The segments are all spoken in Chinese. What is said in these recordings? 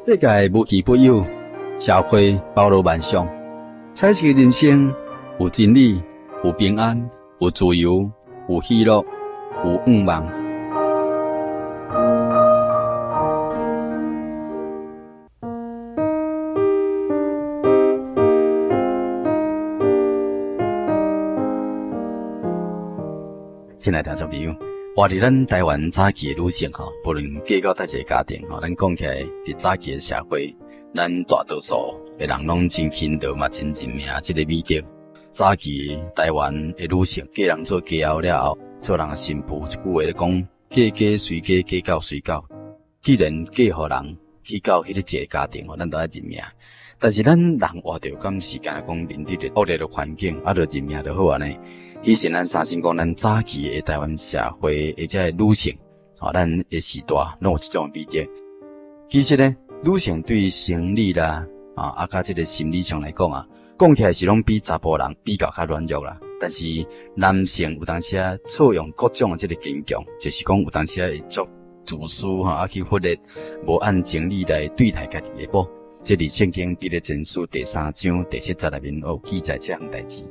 世界无奇不有，社会包罗万象。彩色人生有真理，有平安，有自由，有喜乐，有愿望。亲爱的听众朋友，活伫咱台湾早期的女性吼，无论嫁到叨一个家庭吼，咱讲起来，伫早期的社会，咱大多数的人拢真勤劳嘛，真认命这个美德。早期台湾的女性嫁人做家后了后，做人的新妇，一句话咧讲，嫁嫁随嫁，嫁到随到。既然嫁互人，去到迄个一个家庭吼，咱都爱认命。但是咱人活着敢时间来讲，面对着恶劣的环境，就认命就好啊呢。以前咱相信讲，咱早期的台湾社会，或者女性，咱的时代拢有这种美德。其实呢，女性对生理啦，甲这个心理上来讲讲起来是拢比查甫人比较较软弱啦。但是男性有当时错用各种的这个坚强，就是讲有当时会做自私去忽略，无按情理来对待家己的某。这伫圣经彼得前书第3章第7节内面有记载这项代志。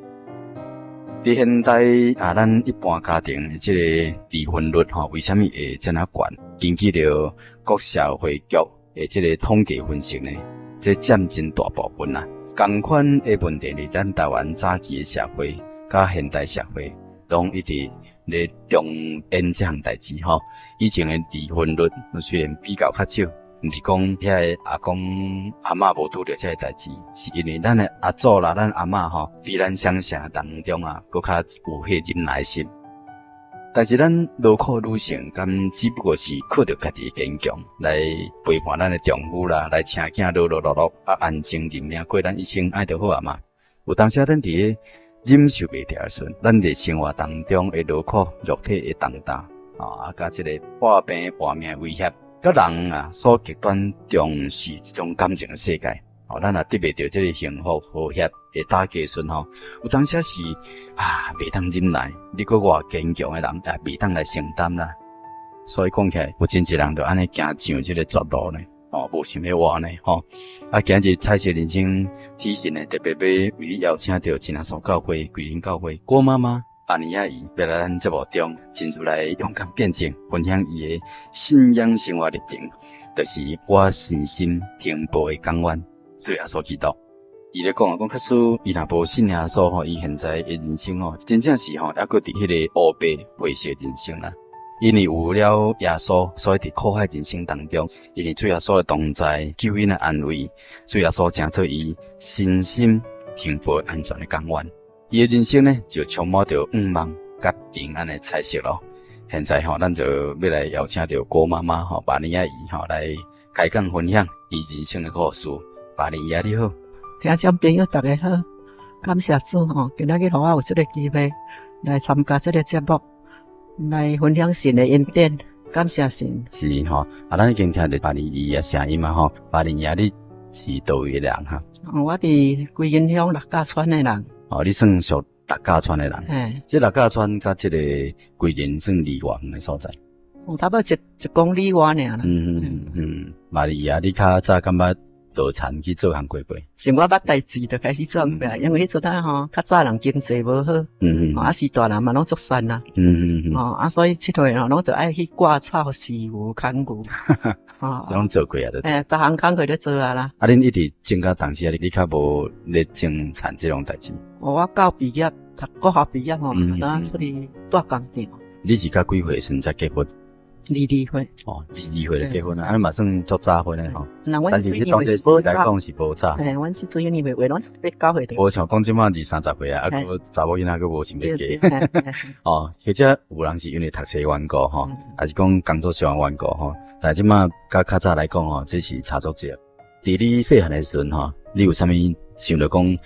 伫现代咱一般家庭的这个离婚率为什么会这么悬？根据着各社会局的这个统计分析呢，这占真大部分啦。同款的问题伫咱台湾早期的社会，甲现代社会，拢一直咧重演这项代志吼。以前的离婚率虽然比较较少。毋是讲遐个阿公阿嬷无拄着这个代志，是因为咱的阿祖啦、咱阿嬷比咱想象当中搁较有迄忍耐心。但是咱劳苦女性，敢只不过是靠着家己的坚强来陪伴咱的丈夫啦，来请囝乐乐乐乐安静认命过咱一生，爱就好啊嘛。有当时咱伫咧忍受袂掉的时阵，咱伫生活当中的劳苦、肉体的重担甲这个破病破命威胁。甲人所极端重视这种感情的世界，咱也得袂到这个幸福和谐的打击时有当时是袂当忍耐，你搁偌坚强的人也袂当来承担啦。所以讲起来，有真侪人就安尼行上这个绝路呢，无想要活呢，今日彩色人生提醒呢，特别要为你邀请到真耶稣教会桂林教会郭妈妈。阿尼亚姨要来咱节目中进入来勇敢辩证，分享伊的信仰生活历程，就是我信心停步的港湾，最耶稣基督。伊咧讲假使伊若无信耶稣伊现在的人生真正是还搁伫迄个黑白灰色人生啦。因为有了耶稣，所以伫苦海人生当中，因为主耶稣的同在、救恩的安慰，主耶稣成做伊信心停步安全的港湾。伊的人生呢，就充满着愿望甲平安的彩色咯。现在咱就要来邀请到郭妈妈巴尼亚姨来开讲分享伊人生的故事。巴尼亚你好，听众朋友大家好，感谢主今仔日互我有这个机会来参加这个节目，来分享神的恩典，感谢神。是咱已经听到巴尼姨的声音嘛巴尼亚你是叨位的人我伫桂林乡六甲村的人。你算属六甲村的人，这六甲村甲这个桂林算离远的所在，差不多一公里外尔啦。玛利亚，你较早感觉稻田去做项过过？从我捌代志就开始做过，因为迄阵较早人经济无好，时大人嘛拢做善啦，所以佚佗拢就爱去割草、饲牛、牵牛，拢做过啊？逐项工课都做啦。恁一直种到当时你较无咧种田这种代志？我高毕业，读国校毕业当出去带工店。你是甲几岁时才结婚？22岁。22岁就结婚了，嘛算足早婚嘞但是你当时来讲是无早。阮是做因为话，阮18、9岁。无像讲即满20-30岁啊，查某囡仔佫无想要嫁。或者有人是因为读册缘故还是讲工作上缘故但即满甲较早来讲这是差足济。伫你细汉的时阵你有啥物想着讲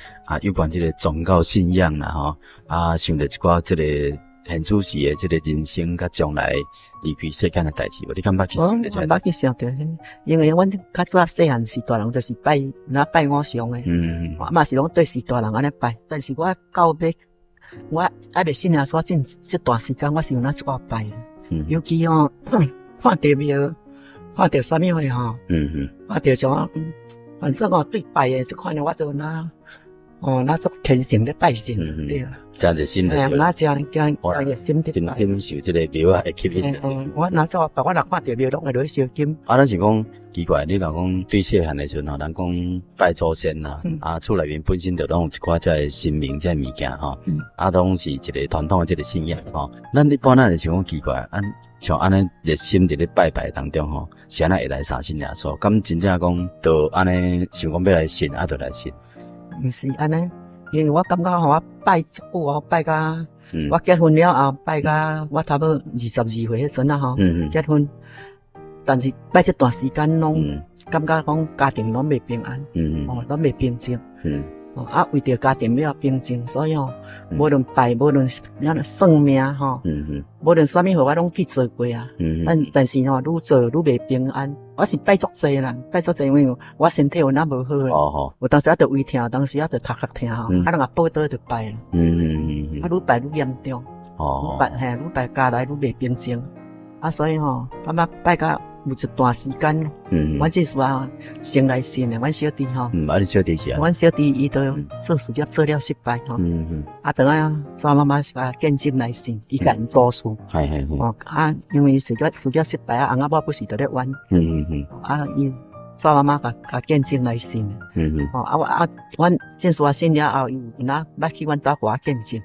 有关这个宗教信仰啦想着一寡这个现主时的这个人生甲将来离开世间的代志，你敢捌去想着这？捌去想着，因为阮较早细汉时大人就是拜偶像的，我嘛是拢对时大人安尼拜，但是我到尾我还未信耶稣这段时间，我是有哪一挂拜尤其看地庙看到啥物货吼，看到像反正哦对拜的就看到我就那那做虔诚咧拜神对啦。真热心的。那这样热心的拜。金受这个庙啊会吸引。我那做我若看到庙拢会落去烧金。咱是讲奇怪，你若讲对细汉的时阵吼，咱讲拜祖先啦，厝内面本身就拢有一寡这神明这物件吼，拢是一个传统的这个信仰吼。咱一般咱就想讲奇怪，像安尼热心伫咧拜拜当中吼，是安尼会来相信耶稣？咁真正讲，就安尼想讲要来信，就来信。毋是安尼，因为我感觉我拜久拜甲我结婚了后拜甲我差不多22岁迄阵啊吼，结婚，但是拜这段时间拢感觉讲家庭拢袂平安，拢袂平静，为着家庭要平静，所以无论拜，无论算命吼，无论啥物货我拢去做过啊，但是愈做愈袂平安。我是拜足济啦，拜足济，因为我身体有那无好啦。有当时啊，着胃痛，当时啊，着头壳痛吼，人也报倒着拜啦。愈拜愈严重，愈拜家内愈袂平静，所以感觉拜甲有一段时间，阮即时啊先来信的，阮小弟吼，你小弟是啊？阮小弟伊都做事业做了失败吼，等下抓妈妈是把见证来信，伊甲因做事，因为事业失败翁仔某不是在咧冤，伊抓妈妈甲见证来信，阮证书信了后，伊有哪捌去阮兜我见证。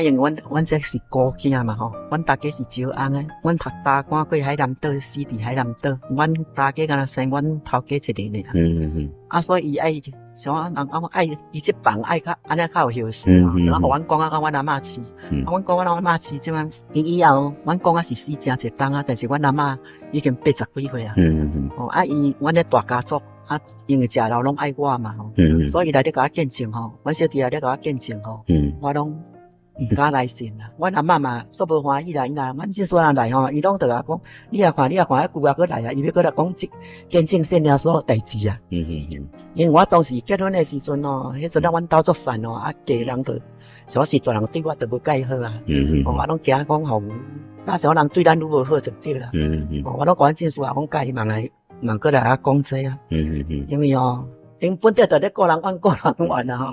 因为阮这是孤囝嘛吼，阮大家是少翁诶，阮读大官过海南岛，死伫海南岛，阮大家敢若生阮头家一个尔。所以伊爱像人爱伊这房爱较安尼较有孝顺，然后阮讲啊，阮阿嬷饲，阮讲阮阿嬷饲即摆，以后阮讲啊是死真一冬啊，但是阮阿嬷已经80几岁啊。阮咧大家族因为食老拢爱我嘛吼，所以来咧甲我见证吼，阮小弟来咧甲我见证吼，我拢。毋敢来信啦，阮阿嬷嘛足无欢喜啦，伊来，阮即所人来吼，伊拢着甲讲，你也看，迄句话佫来啊，伊要佫来讲见证信了所有代志啊。因为我当时结婚的时阵迄阵阮兜足散家人着，小时大人对我着无介好啊。我拢惊讲吼，那小人对咱愈无好就对啦。我拢讲即事啊，讲甲伊问佫来讲这啊。因为因本着咧个人怨啊吼，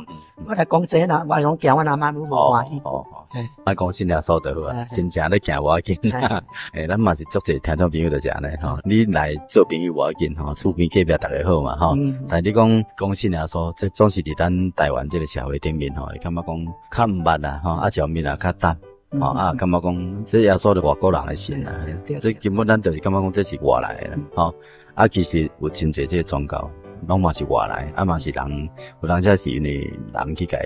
我来讲这啦，我拢惊阮阿嬷愈无欢喜。讲信耶稣就好啊，真正咧行无要紧。咱嘛是足侪听众朋友就是安尼吼，你来做朋友无要紧吼，厝边隔壁大家好嘛吼。但你讲信耶稣，这总是伫咱台湾这个社会顶面吼，会感觉讲较毋捌啦吼，上面较淡。感觉讲这耶稣是外国人的信啊，这根本咱就是感觉讲这是外来的吼。其实有真侪这个宗教。拢嘛是外来，嘛是人，有当时是因为人去敢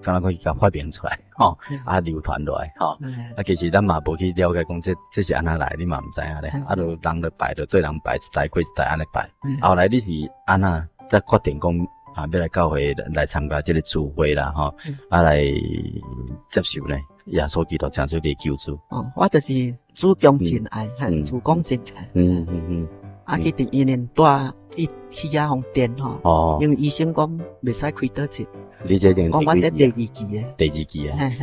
若去发明出来，流传落来，其实咱嘛无去了解讲这是安怎来，你嘛毋知影咧，就人就拜，就对人拜，一代过一代安尼拜，后来你是安怎才决定讲要来教会来参加这个聚会啦，来接受咧耶稣基督正式的救主。我就是主讲真爱，主讲真爱。去伫医院住去遐方电吼，因为医生讲袂使开刀切。你这定讲我这第二期诶，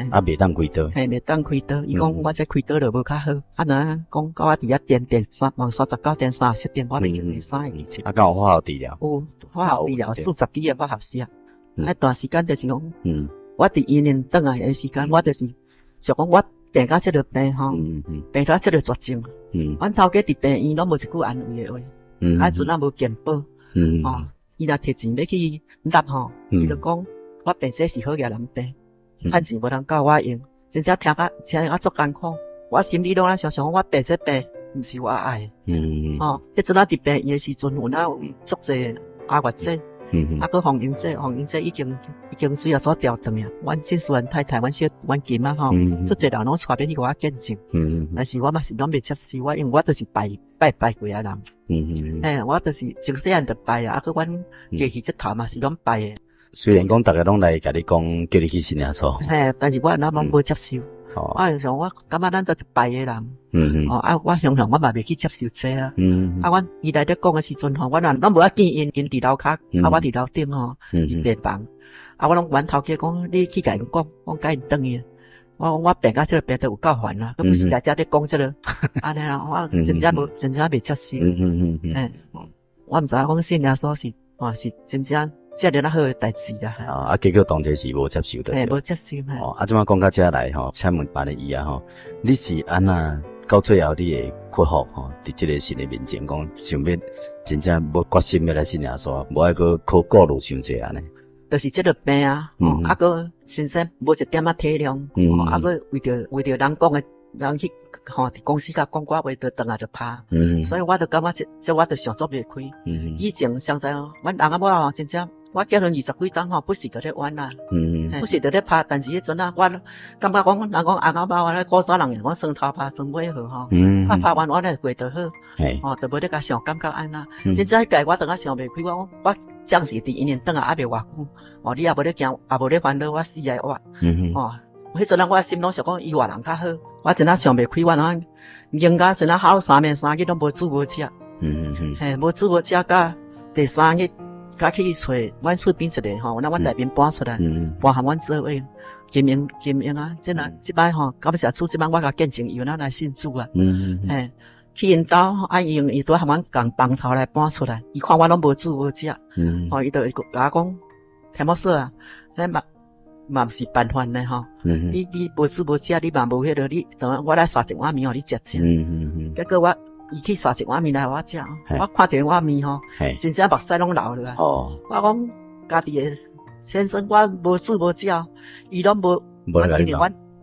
袂当开刀。袂当开刀，伊讲我这开刀就无较好。讲甲我伫遐电39.30我袂记得啥个切。敢有化学治疗？有化学治疗，数10几个化学师。那段时间就是讲，我伫医院倒来诶时间，我就是想讲我病到这个病吼，病到这个绝症。阮头家伫病院拢无一句安慰诶话，阵也无健保，伊若摕钱要去纳吼，伊就讲我病这是好野人病，趁钱无人教我用，真正听啊足艰苦，我心里拢想想我病这病毋是我爱，迄阵啊伫病院诶时阵有有足济阿月姐。佮黄英姐已经主要所调转啊。阮即时阮太太，阮金仔吼，足侪人拢带要去我见证。但是我嘛是拢袂接受，因为我都是拜过啊人。我都是从细汉就拜啊，佮阮过去这头嘛是拢拜诶。虽然讲大家拢来甲你讲，叫你去信耶稣，但是我拢无接受。我想我感觉咱都是拜诶人。我想我嘛袂去接受这啊。阮伊来咧讲诶时阵吼，我拢无要见因伫楼骹，我伫楼顶吼，伫病房。我拢阮头家讲，你去甲因讲，甲因转去。我病到这个病都有够烦啦，佮不是来遮咧讲这个，安尼啦，我真正袂接受。我毋知影讲信耶稣是真正遮尔好诶代志啦。结果当时是无接受的。无接受。即摆讲到遮来吼，请问办理伊啊吼，你是安那到最后你会克服吼？伫即个神诶面前讲，想要真正要决心要来信耶稣，无爱去靠顾虑伤济安尼。就是这个病啊，个身身无一点仔体谅，个为着人讲诶，人去伫公司甲讲我话，就转来就拍，所以我就感觉这我就想做袂开。以前相知阮翁仔某吼，真正我结婚20几冬吼，不是伫咧玩啦，不是伫咧拍，但是迄阵啊，我感觉讲人讲翁仔某咧古早人我双头拍双尾好吼，拍完我咧过就好，就无咧甲想感觉安那。真正迄届我等下想袂开，我暂时伫1年等啊，也袂偌久，你也无咧惊，也无咧烦恼，我死来活，迄阵啊，我心拢想讲伊外人较好，我真啊想袂开，我那人家真啊好3暝3日拢无煮无食，无煮无食，甲第3日。甲去找阮厝边一个吼，阮内面搬出来，搬含阮做位金英啊，即摆吼，感谢主，即摆我甲见证伊来信主啊，去因兜伊拄含阮共房头来搬出来，伊看我拢无煮无食，伊就甲我讲，提摩说啊，咱嘛毋是办法呢吼，你无煮无食，你嘛无迄个，你等我来杀一碗面互你食，结果伊去杀一碗面来我食，我看着碗面吼，真正目屎拢流落来。我讲家己诶先生，我无煮无食，伊拢无，因为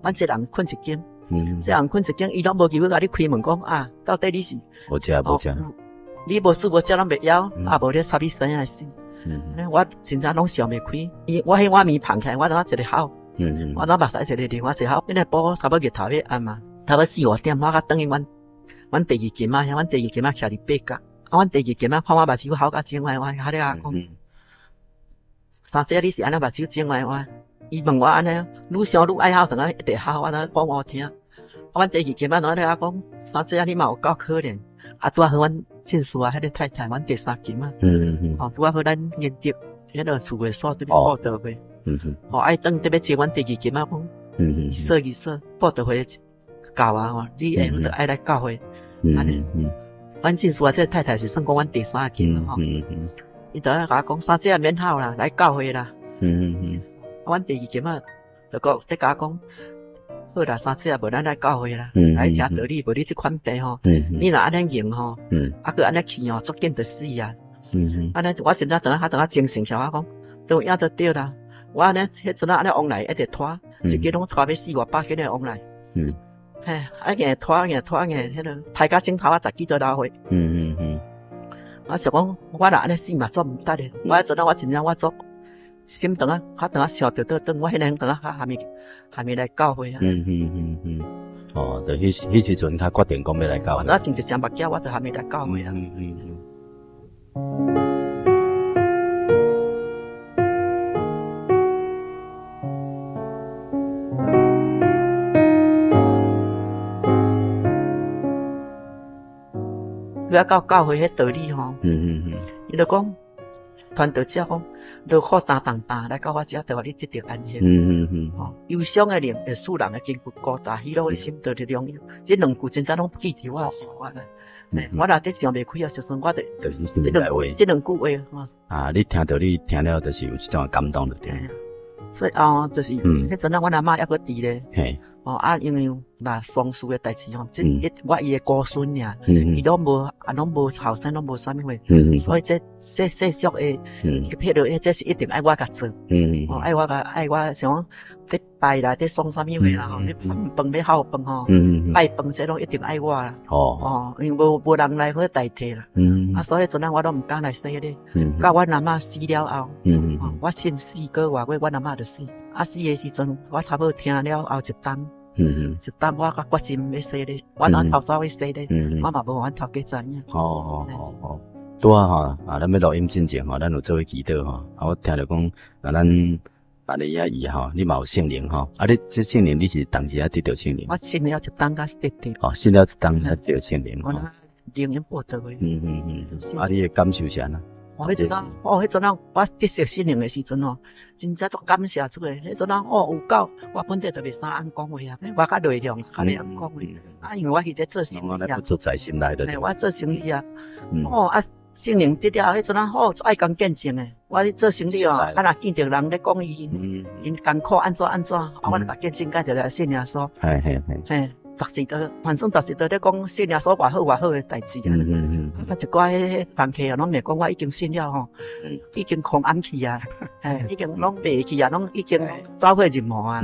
阮这人困一间，这人困一间，伊拢无机会甲你开门讲啊，到底你是无食，你无煮无食，拢袂枵，无咧插你生诶死。我真正拢想袂开，我迄碗面捧起来，我当一个口，我当目屎一个流，我一个口，因为补差不多日头要暗嘛，差不多4、5点，我甲等于阮第二间啊，阮第二间啊徛伫8角，阮第二间啊看我目睭好甲整歪歪，咧讲，三姐你是安那目睭整歪歪？伊问我安尼，愈想愈爱好，等下一直好，我当讲我听。阮第二间啊，咧讲，三姐你嘛有够可怜，拄啊好阮亲属啊，迄个太太，阮第3间啊，拄啊好咱认得，迄个厝卫所对面报道会，爱等特别接阮第二间啊，讲，意思，报道会教啊，你下午就爱来教会。安尼，阮亲属啊，这太太是算讲阮第3间吼，伊就甲我讲，三姐免好啦，来教会啦。阮第2间啊，就讲甲我讲，好啦，三姐无咱来教会啦，来食道理，无你这款病吼，你若安尼用吼，佮安尼去吼，足紧就死啊。安尼我真正等下精神起来，我讲都影就对啦。我安尼迄阵安尼往来一直拖，一个拢拖要4、5百斤来往来。硬拖，迄个大家镜头啊，10几多老岁。我想讲，我若安尼死嘛，做毋得咧。我迄阵我真正我做心肠啊，想着倒，我迄个等还没来教会啊。就迄时阵，他决定讲要来教会。我听一声目镜，我就还没来教会啊。要到教会迄道理吼，伊就讲，传道者讲，劳苦担来到我遮，就互你得到安息。忧伤的灵会使人的筋骨孤单，喜乐的心得力量。这2句真正拢记伫我心肝啦。我若得想袂开啊，就算我就是这2句话吼。你听了，就是有这种感动的对。所以就是迄阵啊，阮阿嬷还佫伫咧。因为若丧事的代志吼，我伊的孤孙尔，伊拢无后生，拢无啥物货，所以这世俗的迄落，这是一定爱我甲做，爱我想得拜啦，得送啥物货啦，你饭要好饭吼，拜饭这拢一定爱我啦，因为无人来可代替啦，所以阵啊我都毋敢来洗咧，到阮阿嬷死了后，我先4个月，阮阿嬷就死。死的时阵，我差不多听了后一担，我甲决心要洗咧，我哪头早要洗咧，我嘛无阮头家知影。拄啊吼，咱要录音之前吼，咱有做伙祈祷吼，我听着讲，咱办理遐伊吼，你嘛有圣灵吼，你这圣灵你是当时啊得到圣灵？我信了一担甲得到。信了一担才得到圣灵。我那灵音报道的。你的感受是安怎？迄阵啊，迄阵啊，我得到心灵的时阵哦，真正足感谢主诶。迄阵啊，有够，我本地就袂啥按讲话啊，我较内向，较袂按讲话。啊，因为我是咧做生意啊，做在心内的。我做生意啊，圣灵得了，迄阵啊，爱讲见证诶。我咧做生意哦，啊若见着人咧讲因艰苦安怎，我咧把见证介绍来信耶稣。嘿。逐时都，反正逐时都咧讲信耶稣偌好诶代志啊。啊，一寡迄同客啊，拢袂讲我已经信了吼，已经空安去啊，已经拢袂去啊，拢已经走过入魔啊。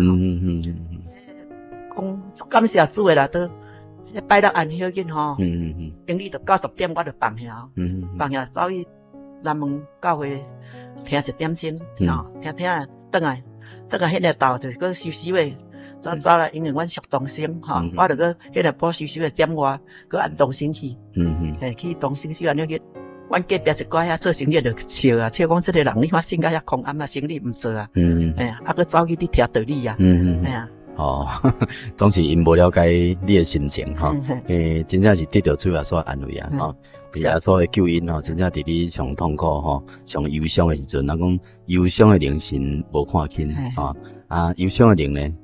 讲感谢主诶啦，都拜六安休日吼，经理就90点我就放下，放下走去南门教会听1点钟，听啊，转来迄个道就搁收诶。走来，因为阮属同心吼，我就搁迄个补收诶点外，搁按同心去，去同心修安尼去。阮隔壁一寡做生意就笑啊，笑讲即个人你看性格遐狂暗啊，生意毋做啊，搁走去伫听道理啊，总是因无了解你诶心情吼，真正是得到主耶稣安慰啊，吼，主耶稣诶救恩吼，真正伫你上痛苦吼、上忧伤诶时阵，人讲忧伤诶灵神无看轻吼，忧伤诶灵呢？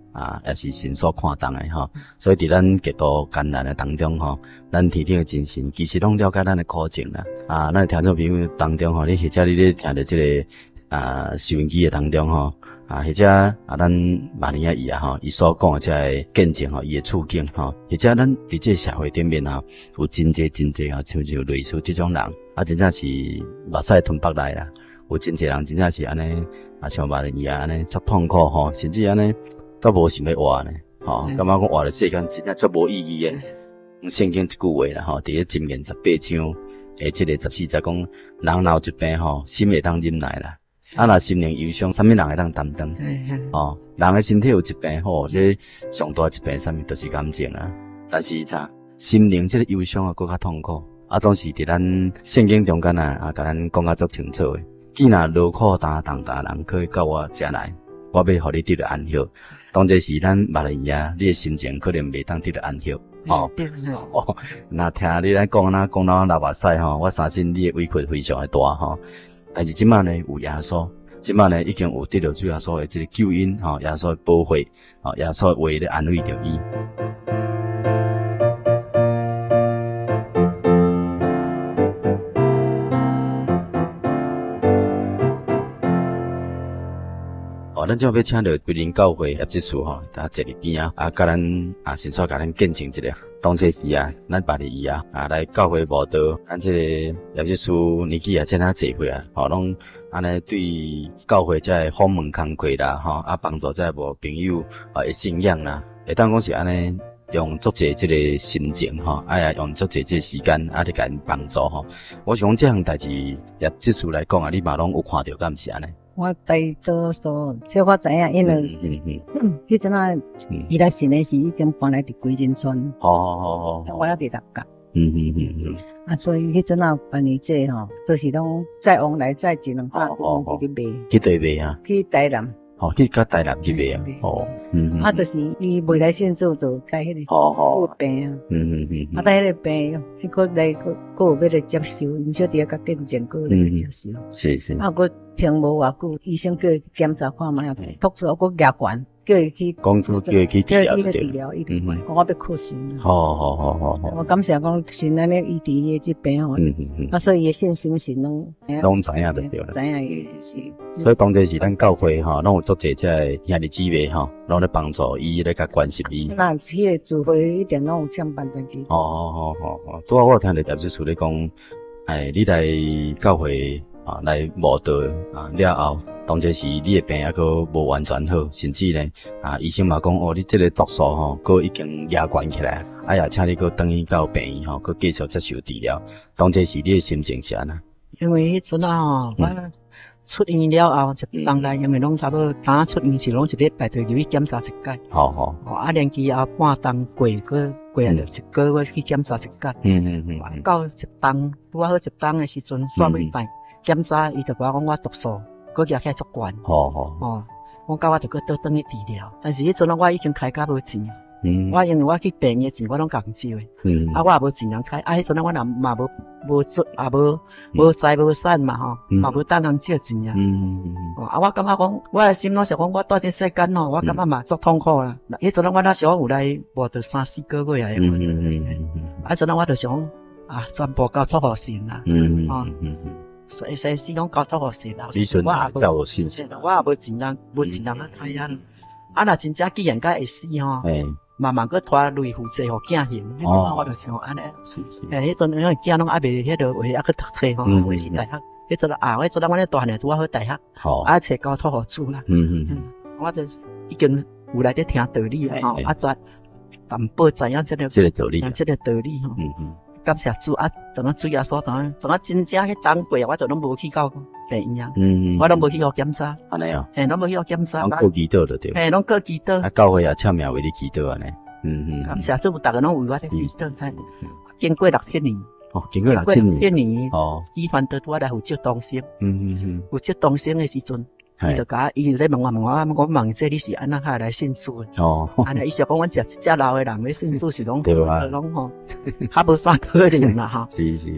也是神所看重的吼，所以伫咱极度艰难的当中吼，咱天天的精神其实拢了解咱的苦情啦。咱的听众朋友当中吼，你或者你咧听着这个收音机的当中吼，或者咱马尼亚伊吼，伊所讲的这个见证吼，伊的处境吼，或者咱伫这社会顶面吼，有真侪吼，像类似这种人，真正是目屎吞北来啦。有真侪人真正是安尼，像马尼亚安尼足痛苦吼，甚至安尼。都无想要活呢，感觉讲活的世间真正足无意义的。圣经一句话啦，伫咧箴言18章这个14节讲，人若有疾病心会当忍耐啦。若心灵忧伤，啥物人会当担当？人的身体有疾病这上大疾病啥物都是感情啊。但是心灵这个忧伤更较痛苦。总是伫咱圣经中间甲咱讲甲足清楚的。既然劳苦担重担人可以到我遮来，我要互你得到安息。当这是咱马来西亚，你的心情可能袂当得到安息，那听你来讲讲到流目屎我相信你的委屈非常的大但是即摆呢有耶稣，即摆呢已经有得到主耶稣的这个救恩耶稣的保护耶稣的话咧安慰着伊。咱今要请到桂林教会叶执事他坐伫边甲咱先说甲咱见证一下。当初时咱巴黎伊来教会报道，咱这个叶执事年纪真啊侪岁拢安尼对教会这访问工课啦，帮助这无朋友的信仰啦，会当讲是安尼用足侪这个心情用足侪这个时间来甲因帮助我想讲这项代志叶执事来讲你嘛拢有看到，敢毋是安尼？我大多数即我知影，因为迄阵啊，伊来信的时已经搬来伫归仁村。我还伫六甲。所以迄阵啊，办理这就是拢再往来再一两百公去卖。去对卖啊？去台南。去甲台南去卖啊？就是伊未来信主就带迄个病啊。带迄个病，迄个来个有要来接受，毋少伫甲见证个来接受。是。个听无偌久，医生叫伊检查看卖，督促我牙悬，叫伊去。讲出叫伊去治疗。治疗，伊就讲我要哭神。好。我感谢讲神安尼医治伊即病所以伊信心是拢知影就对了。知影伊是。所以当这是咱教会拢有足侪这兄弟姊妹拢咧帮助伊咧甲关心伊。那迄个聚会一定拢有请帮助机。拄我有听到叶执事咧讲，你来教会来慕道了后，当这是你的病还佫无完全好，甚至呢医生嘛讲你这个毒素佫已经压悬起来，也请你佫转去到病院佫继续接受治疗。当这是你的心情是安怎？因为迄阵我出院了后，一放来因为拢差不多，当出院是拢一礼拜就入去检查一届。连期后半冬过就一个月去检查一届。到一冬，拄好一冬的时阵，煞尾拜检查，伊就讲我毒素佫压起足悬。我到我就佫倒转去治疗，但是迄阵我已经开甲无钱。我因为我去病的钱我拢共借的，我也无钱通开，迄阵我若嘛无做，也无财无产嘛吼，嘛无当人借钱啊。我感觉讲，我的心拢是讲，我住这世间吼，我感觉嘛足痛苦啦。迄阵我那时候有来无着3-4个月啊。迄阵我就想全部交托互神啦。生死拢交托互神啦。我也无信心，我也无钱通开啊。若真正既然会死吼。慢慢去拖累负债互囝行，迄阵我就想安尼。迄阵因为囝拢还未迄个话还去读册吼，还是大学。迄阵迄阵我咧大汉拄好大学，找交托互主啦。我就已经有来咧听道理啊吼，知淡薄知影这个道理，这个道理吼。感谢主怎主耶稣怎真正去当过，我就拢无去到病院，我拢无去互检查。安尼哦，拢无去互检查。拢过祈祷就对。拢过祈祷。教会也签名为你祈祷安尼。感谢主，逐个拢为我祈祷。经过6-7年。经过6-7年。集团都我来负责东升。负责东升的时阵。伊就咧问我问这你是安怎下来信主的？安尼伊想讲阮是一只老的人咧信主是拢吼，较无啥可能啦吼。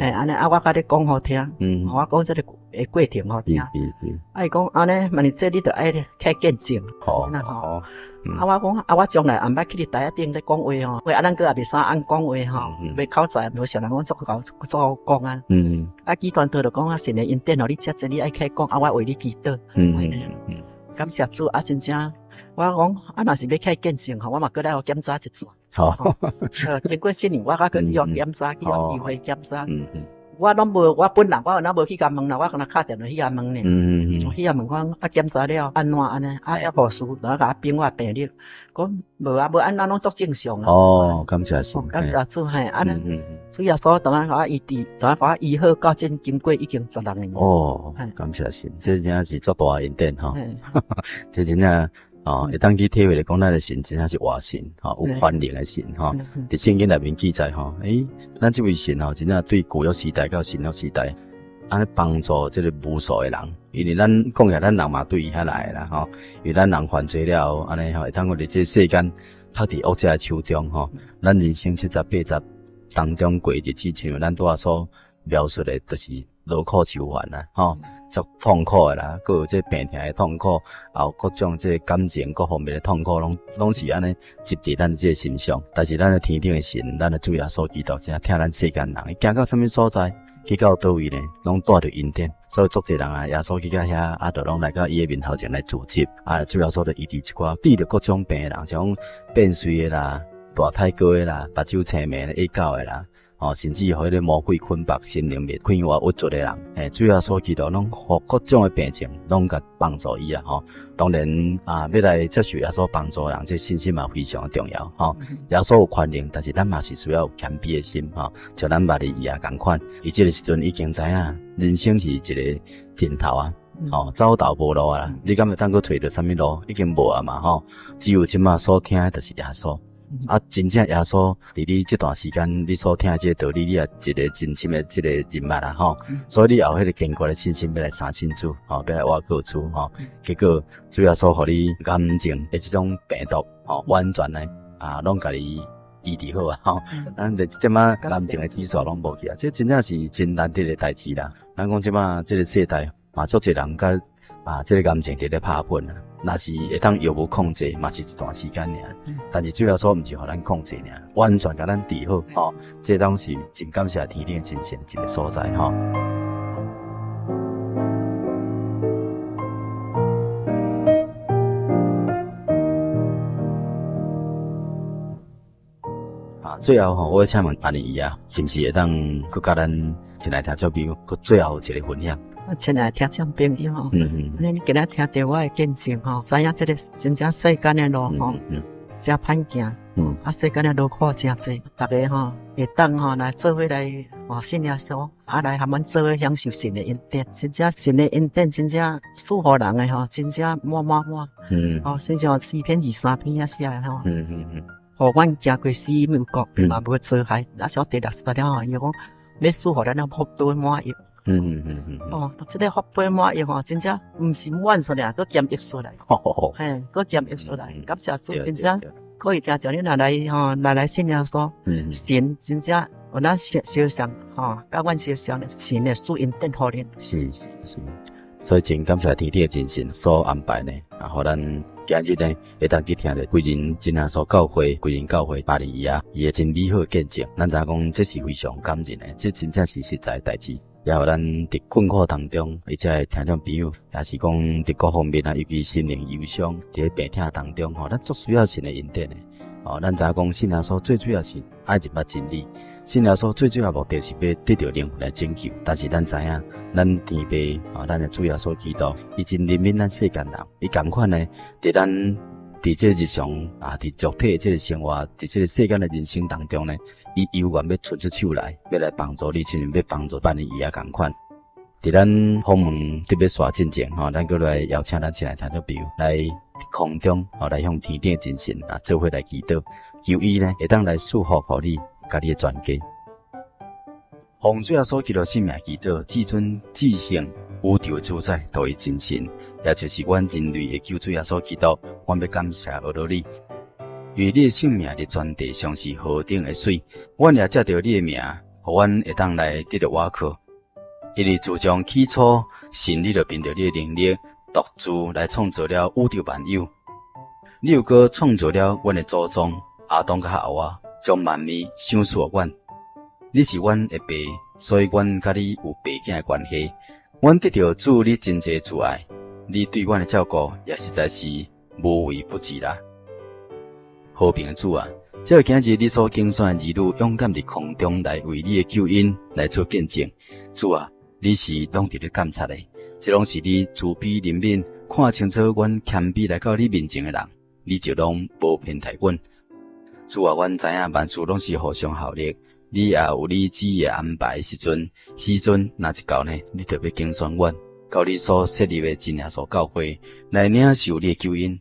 安尼我甲你讲好听，我讲这个过程好听。伊讲安尼，万一这你着爱开见证，那吼。我讲我将来安捌去你台顶咧讲话吼，话咱个也袂啥按讲话吼，袂口才，无像人讲足好讲啊。集团队就讲神的恩典互你接着你爱开讲，我为你祈祷。感谢主真正，我讲若是要开见证吼，我嘛过来互检查一转。经过7年，我去去互检查，去互机会检查。我拢无，我本人我哪无去甲问啦，我可能敲电话去甲问呢。去甲问讲检查了安怎安尼，要护士然后甲评我病历，讲无安怎拢足正常啊。感谢主，感谢主安尼。主耶稣当然甲我医治，当然甲我医好，到今经过已经16年。感谢神，这真正是足大恩典吼。这真正。会当去体会来讲，咱的神真正是活神，有宽容的神，伫圣经内面记载，咱这位神真正对旧约时代到新约时代，安尼帮助这个无数的人，因为咱讲起来，咱人嘛对伊遐来啦，因为咱人犯罪了，安尼会当我伫这世间拍伫恶者的手中，咱人生70、80当中过日子，像咱拄仔所描述的，就是劳苦愁烦啦，足痛苦的啦，佮有这病痛的痛苦，还有各种这感情各方面的痛苦，拢是安尼集伫咱这心上。但是咱的天顶的神，咱的主耶稣基督，真听咱世间人，伊行到什么所在，去到倒位呢，拢带着恩典。所以足侪人耶稣去到遐，就拢来到伊的面头前来聚集。主耶稣就医治一寡治着各种病的人，像变水的啦、大太高的啦、目睭青盲的、AIDS的啦。甚至互迄个魔鬼捆绑、心灵灭、困惑、郁卒的人，主要所基督拢互各种的病情，拢甲帮助伊当然要来接受耶稣帮助人，这信心嘛非常的重要耶稣有宽容，但是咱嘛是需要有谦卑的心像咱捌的伊共款。伊这个时阵已经知影，人生是一个尽头啊，走投无路啊，你敢会当搁找到啥物路？已经无啊嘛只有即马所听的就是耶稣。真正耶稣伫你这段时间，你所听的这个道理，你也一个真心的这个人物啦所以你有迄个坚固的信心，要来相信主要来活靠主结果主要所互你癌症的这种病毒完全的拢甲你医治好咱这点仔癌症的指数拢无去这真正是真难得的代志啦。咱讲即马这个世代嘛，足侪人甲这个癌症伫咧拍拼若是会当药物控制，嘛是一段时间尔。但是主要说，毋是互咱控制尔，完全甲咱治好这当是真感谢天顶真神一个所在最后我请问安妮姨是毋是会当佮甲咱亲爱听众朋友，佮最后一个分享？亲爱听众朋友你今日听到我的见证知影这个真正世间的路真歹行世间的路苦真多，大家会当来做伙来信耶稣来和阮做伙享受神的恩典，真正神的恩典真正祝福人的真正满甚至4篇23篇写的互阮行过死亡国嘛无做害，小第60条伊讲要祝福咱福杯满溢。这个福杯满溢真正毋是满出来，搁减溢出来。搁减溢出来，感谢主，真正可以听着你来信耶稣，神真正有咱烧香甲阮烧香的神的属因等候恁。是，所以真感谢天地的真神所安排呢，互咱今日呢会当去听着贵人真耶稣教会、贵人教会巴黎亚伊个真美好的见证，咱知影讲这是非常感人的，这真正是实在的代志。也互咱伫困苦当中，或者听众朋友，也是讲伫各方面啊，尤其心灵忧伤，伫病痛当中，咱足需要神的恩典的。咱知影讲信耶稣最主要是爱入捌真理，信耶稣最主要目的是要得到灵魂的拯救。但是咱知影，咱天父咱的主耶稣基督，已经怜悯咱世间人，伊共款呢，伫咱伫这日常伫肉体的这个生活，伫这个世间的人生当中呢，伊犹原要伸出手来，要来帮助你，亲像要帮助万人伊也共款。伫咱访问特别刷进前咱过来邀请咱亲爱听众朋友来空中来向天顶真神做伙来祈祷，求伊呢会当来祝福互你甲你的全家。奉主耶稣基督圣名祈祷，至尊至圣宇宙的主宰都为真神，也就是阮人类的救主耶稣基督，阮要感谢阿罗你，因为你的性命伫全地上是何等的水，阮也借着你的名，互阮会当来得到瓦靠。因为自从起初，神你就凭着你的能力，独自来创造了宇宙万有。你又搁创造了阮的祖宗亚当甲夏娃，将万物赏赐予阮。你是阮的爸，所以阮甲你有爸囝的关系。阮得到主你真济慈爱，你对阮的照顾也实在是无微不至啦。和平的主啊，这今日你所竞选的儿女，勇敢伫空中来为你的救恩来做见证。主啊，你是拢伫咧监察的，这拢是你慈悲怜悯，看清楚阮谦卑来到你面前的人，你就拢无偏待阮。主啊，阮知影万事拢是互相效力，你也有你旨意的安排时阵若一到呢，你特别竞选阮，到你所设立的真耶稣教会来领受你的救恩。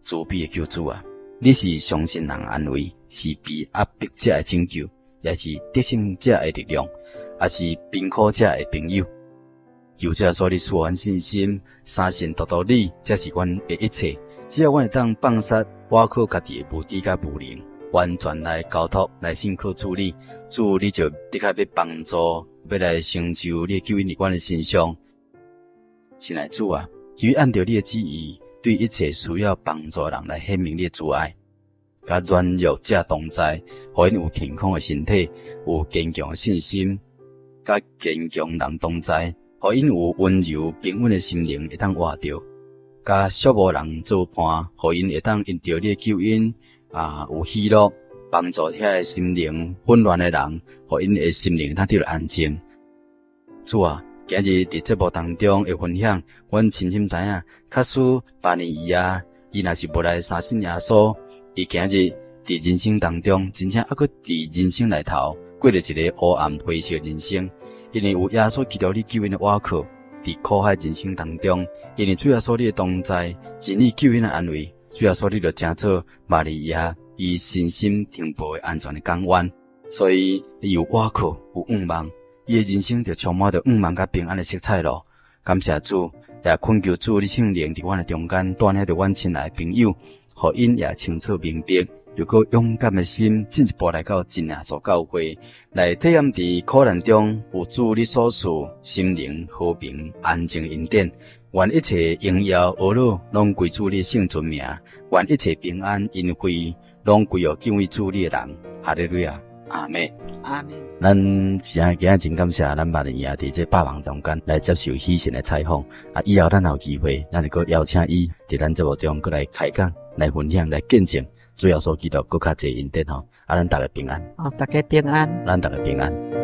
慈悲的救主啊，你是相信人安慰，是被压迫者的拯救，也是得胜者的力量，也是贫苦者的朋友。求主所你赐阮信心，相信独独你才是阮的一切。只要阮会当放下我靠家己的目的甲无能，完全来交托来信靠主你，主你就的确要帮助，要来成就你的救恩伫阮的身上。亲爱的主啊，求你按照你的旨意，对一切需要帮助的人来显明你的慈爱，甲软弱者同在，互因有健康的身体，有坚强的信心，甲坚强人同在，互因有温柔平稳的心灵会当活着，甲寂寞人做伴，互因会当因着你的救恩有喜乐，帮助遐个心灵混乱的人，互因的心灵当得到安静。主啊，今日伫节目当中的分享，阮深深知影，假使巴尼伊伊若是无来相信耶稣，伊今日伫人生当中，真正搁伫人生内头过着一个黑暗灰色的人生。因为有耶稣基督你救恩的瓦靠，伫苦海人生当中，因为主耶稣你的同在，真理救恩的安慰，主耶稣你就成做玛利亚伊身心停泊的安全的港湾，所以伊有瓦靠，有盼望，伊的人生就充满着盼望甲平安的色彩咯。感谢主，也恳求主你圣灵伫阮的中间带领着阮亲爱的朋友，互因也清楚明白。有个勇敢的心，进一步来到真耶稣教会，来体验伫苦难中有主你所赐心灵和平安静恩典。愿一切荣耀恶乐拢归主你圣尊名，愿一切平安恩惠拢归予敬畏主你的人。哈利路亚，阿门，阿门。咱今日真感谢咱巴尼亚伫这百忙中间来接受喜神的采访以后咱有机会，咱就搁邀请伊伫咱节目中搁来开讲、来分享、来见证。主要所基督更较侪恩典咱大家平安。大家平安。咱大家平安。